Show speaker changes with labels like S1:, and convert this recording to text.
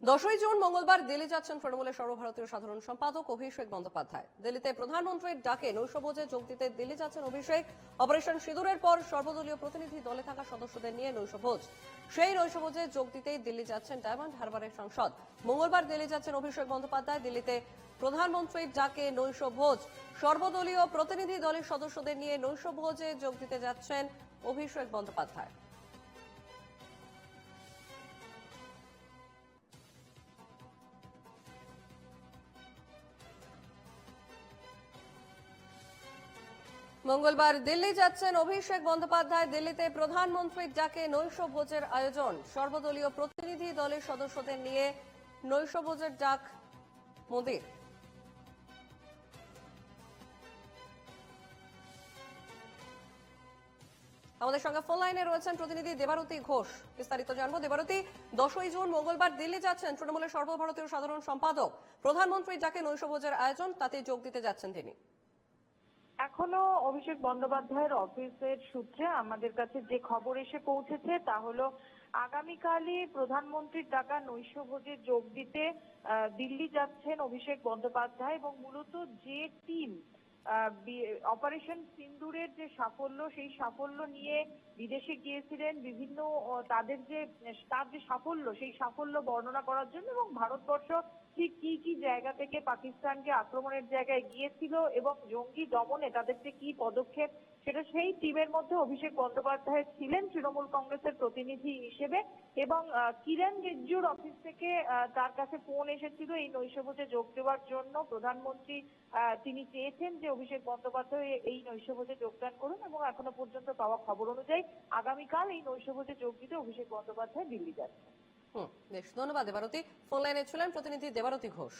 S1: 10ই June মঙ্গলবার দিল্লি যাচ্ছেন তৃণমূলের সর্বভারতীয় সাধারণ সম্পাদক অভিষেক বন্দ্যোপাধ্যায়। দিল্লিতে প্রধানমন্ত্রীর ডাকে নৈশভোজে যোগ দিতে দিল্লি যাচ্ছেন অভিষেক। অপারেশন সিঁদুরের পর সর্বদলীয় প্রতিনিধি দলে থাকা সদস্যদের নিয়ে নৈশভোজ। সেই নৈশভোজে যোগ দিতেই দিল্লি যাচ্ছেন ডায়মন্ড হারবারের সাংসদ। মঙ্গলবার দিল্লি যাচ্ছেন অভিষেক বন্দ্যোপাধ্যায়। দিল্লিতে প্রধানমন্ত্রীর ডাকে নৈশভোজ, সর্বদলীয় প্রতিনিধি দলের সদস্যদের নিয়ে নৈশভোজে যোগ দিতে যাচ্ছেন অভিষেক বন্দ্যোপাধ্যায়। মঙ্গলবার দিল্লি যাচ্ছেন অভিষেক বন্দ্যোপাধ্যায়। দিল্লিতে প্রধানমন্ত্রীর ডাকে নৈশভোজের আয়োজন, সর্বদলীয় প্রতিনিধি দলের সদস্যদের নিয়ে নৈশভোজের ডাক মোদির। আমাদের সঙ্গে ফোন লাইনে রয়েছেন প্রতিনিধি দেবারতী ঘোষ। বিস্তারিত জানবো। দেবারতী, 10ই জুন মঙ্গলবার দিল্লি যাচ্ছেন তৃণমূলের সর্বভারতীয় সাধারণ সম্পাদক। প্রধানমন্ত্রীর ডাকে নৈশভোজের আয়োজন, তাতে যোগ দিতে যাচ্ছেন তিনি।
S2: এখনো অভিষেক বন্দ্যোপাধ্যায়ের অফিসের সূত্রে আমাদের কাছে যে খবর এসে পৌঁছেছে তা হলো আগামীকালই প্রধানমন্ত্রীর ডাকা নৈশভোজে যোগ দিতে দিল্লি যাচ্ছেন অভিষেক বন্দ্যোপাধ্যায়। এবং মূলত যে টিম অপারেশন সিন্দুরের যে সাফল্য, সেই সাফল্য নিয়ে বিদেশে গিয়েছিলেন, বিভিন্ন তার যে সাফল্য, সেই সাফল্য বর্ণনা করার জন্য, এবং ভারতবর্ষ ঠিক কি কি জায়গা থেকে পাকিস্তানকে আক্রমণের জায়গায় গিয়েছিল এবং জঙ্গি দমনে তাদের যে কি পদক্ষেপ, সেটা সেই টিমের মধ্যে অভিষেক বন্দ্যোপাধ্যায় ছিলেন তৃণমূল কংগ্রেসের প্রতিনিধি হিসেবে। এবং কিরণ রিজিজুর অফিস থেকে তার কাছে ফোন এসেছিল এই নৈশভোজে যোগ দেওয়ার জন্য। প্রধানমন্ত্রী তিনি চেয়েছেন যে অভিষেক বন্দ্যোপাধ্যায় এই নৈশভোজে যোগদান করুন, এবং এখনো পর্যন্ত পাওয়া খবর অনুযায়ী আগামীকাল এই নৈশভোজে যোগ দিতে অভিষেক বন্দ্যোপাধ্যায় দিল্লি যাচ্ছেন।
S1: বেশ, ধন্যবাদ দেবারতী। ফোন লাইনে ছিলেন প্রতিনিধি দেবারতী ঘোষ।